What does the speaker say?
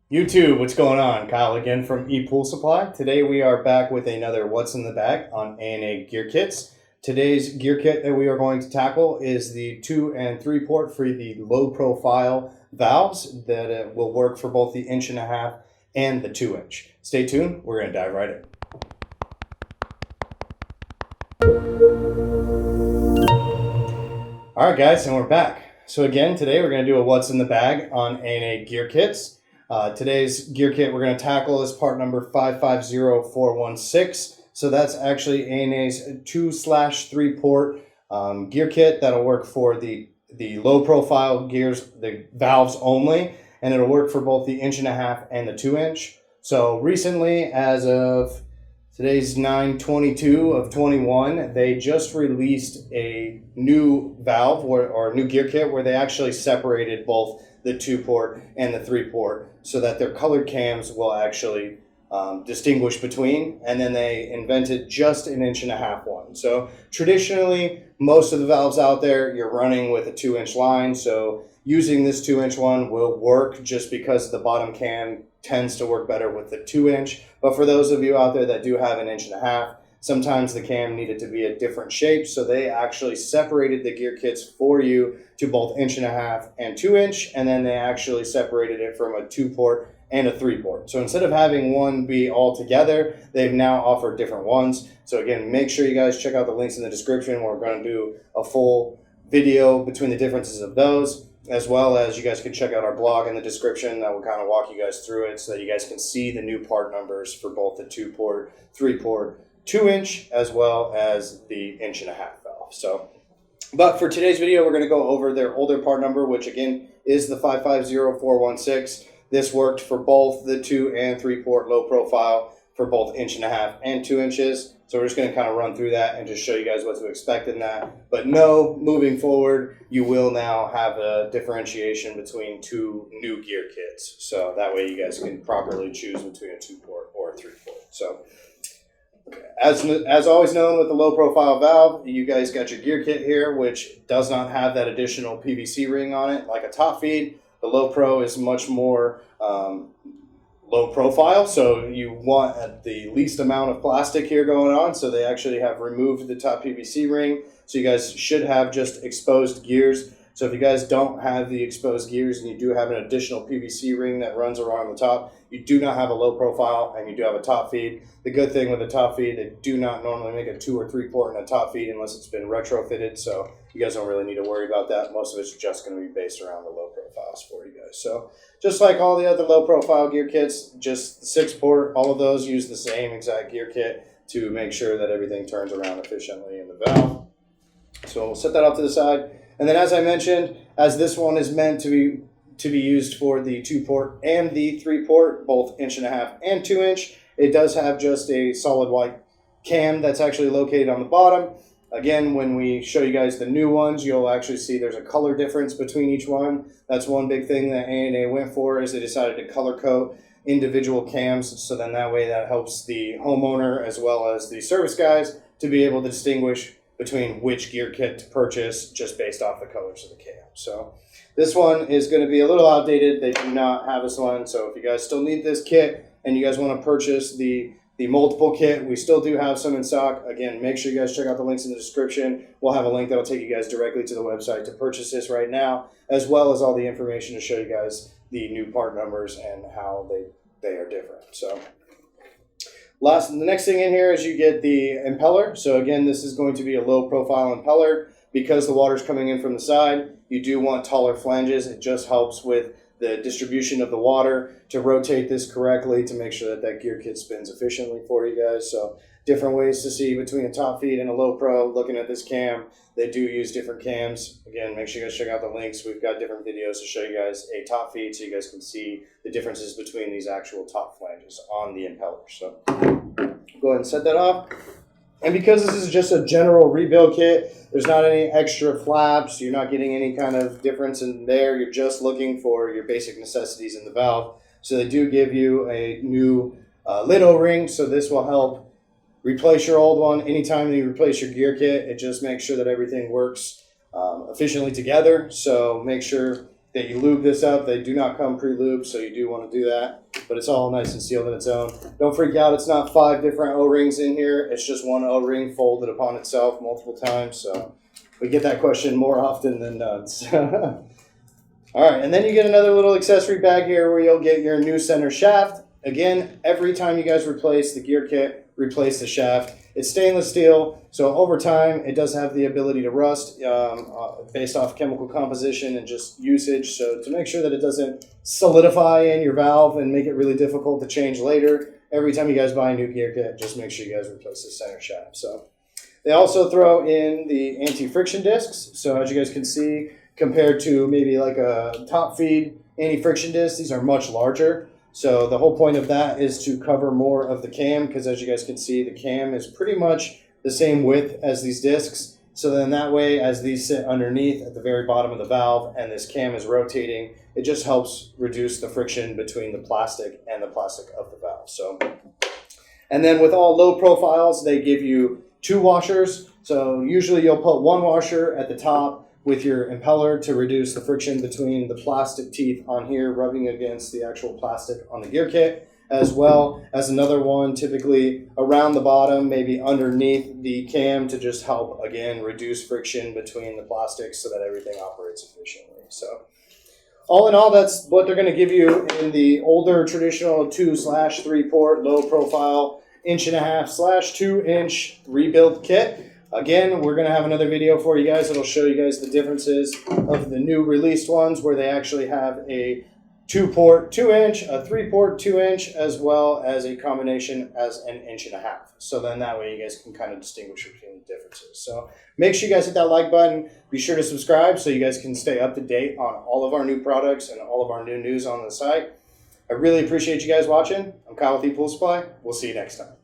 YouTube, what's going on? Kyle again from ePoolSupply. Today we are back with another What's in the Bag on A&A Gear Kits. Today's gear kit that we are going to tackle is the 2 and 3 port for the low profile valves that will work for both the 1.5" and the 2". Stay tuned, we're going to dive right in. Alright guys, and we're back. So again, today we're going to do a What's in the Bag on A&A Gear Kits. Today's gear kit we're going to tackle is part number 550416. So that's actually A&A's 2/3 port gear kit that'll work for the low profile gears, the valves only, and it'll work for both the 1.5" and the 2". So recently, as of today's 9/22/21, they just released a new valve or a new gear kit where they actually separated both the 2 port and the 3 port so that their colored cams will actually distinguish between, and then they invented just an 1.5" one. So traditionally, most of the valves out there, you're running with a 2" line, so using this 2" one will work just because the bottom cam tends to work better with the 2". But for those of you out there that do have an 1.5", sometimes the cam needed to be a different shape, so they actually separated the gear kits for you to both 1.5" and 2", and then they actually separated it from a 2 port and a 3 port. So instead of having one be all together, they've now offered different ones. So again, make sure you guys check out the links in the description. We're going to do a full video between the differences of those, as well as you guys can check out our blog in the description that will kind of walk you guys through it so that you guys can see the new part numbers for both the 2 port, 3 port, 2", as well as the 1.5" valve. So, but for today's video, we're going to go over their older part number, which again is the 550416. This worked for both the 2 and 3 port low profile for both 1.5" and 2". So we're just going to kind of run through that and just show you guys what to expect in that. But no, moving forward, you will now have a differentiation between 2 new gear kits. So that way you guys can properly choose between a 2 port or a 3 port. So as always known with the low profile valve, you guys got your gear kit here, which does not have that additional PVC ring on it like a top feed. The low pro is much more low profile, so you want the least amount of plastic here going on. So they actually have removed the top PVC ring, so you guys should have just exposed gears. So if you guys don't have the exposed gears and you do have an additional PVC ring that runs around the top, you do not have a low profile and you do have a top feed. The good thing with a top feed, they do not normally make a 2 or 3 port in a top feed unless it's been retrofitted, so you guys don't really need to worry about that. Most of it's just going to be based around the low profiles for you guys. So just like all the other low profile gear kits, just the 6 port, all of those use the same exact gear kit to make sure that everything turns around efficiently in the valve. So we'll set that off to the side. And then, as I mentioned, as this one is meant to be used for the 2 port and the 3 port, both 1.5" and 2". It does have just a solid white cam that's actually located on the bottom. Again, when we show you guys the new ones, you'll actually see there's a color difference between each one. That's one big thing that A&A went for, is they decided to color code individual cams, so then that way that helps the homeowner as well as the service guys to be able to distinguish between which gear kit to purchase just based off the colors of the cam. So this one is going to be a little outdated. They do not have this one. So if you guys still need this kit and you guys want to purchase the multiple kit, we still do have some in stock. Again, make sure you guys check out the links in the description. We'll have a link that'll take you guys directly to the website to purchase this right now, as well as all the information to show you guys the new part numbers and how they are different. So the next thing in here is you get the impeller. So again, this is going to be a low profile impeller. Because the water's coming in from the side, you do want taller flanges. It just helps with the distribution of the water to rotate this correctly to make sure that that gear kit spins efficiently for you guys. So different ways to see between a top feed and a low pro. Looking at this cam, they do use different cams. Again, make sure you guys check out the links. We've got different videos to show you guys a top feed so you guys can see the differences between these actual top flanges on the impeller. So go ahead and set that off. And because this is just a general rebuild kit, there's not any extra flaps. You're not getting any kind of difference in there. You're just looking for your basic necessities in the valve. So they do give you a new lid O-ring. So this will help replace your old one. Anytime you replace your gear kit, it just makes sure that everything works efficiently together. So make sure that you lube this up. They do not come pre-lubed, so you do want to do that. But it's all nice and sealed in its own. Don't freak out, it's not 5 different O-rings in here. It's just one O-ring folded upon itself multiple times. So we get that question more often than not. All right, and then you get another little accessory bag here where you'll get your new center shaft. Again, every time you guys replace the gear kit, replace the shaft. It's stainless steel, so over time it does have the ability to rust based off chemical composition and just usage. So to make sure that it doesn't solidify in your valve and make it really difficult to change later, every time you guys buy a new gear kit, just make sure you guys replace the center shaft. So they also throw in the anti-friction discs. So as you guys can see, compared to maybe like a top feed anti-friction disc, these are much larger. So the whole point of that is to cover more of the cam, because as you guys can see, the cam is pretty much the same width as these discs. So then that way, as these sit underneath at the very bottom of the valve and this cam is rotating, it just helps reduce the friction between the plastic and the plastic of the valve. So, and then with all low profiles, they give you 2 washers. So usually you'll put 1 washer at the top with your impeller to reduce the friction between the plastic teeth on here rubbing against the actual plastic on the gear kit, as well as another one typically around the bottom, maybe underneath the cam, to just help, again, reduce friction between the plastics so that everything operates efficiently. So all in all, that's what they're going to give you in the older traditional 2/3 port low profile 1.5/2 inch rebuild kit. Again, we're going to have another video for you guys that'll show you guys the differences of the new released ones, where they actually have a 2-port 2-inch, a 3-port 2-inch, as well as a combination as an 1.5 inch. So then that way you guys can kind of distinguish between the differences. So make sure you guys hit that like button. Be sure to subscribe so you guys can stay up to date on all of our new products and all of our new news on the site. I really appreciate you guys watching. I'm Kyle with ePoolSupply. We'll see you next time.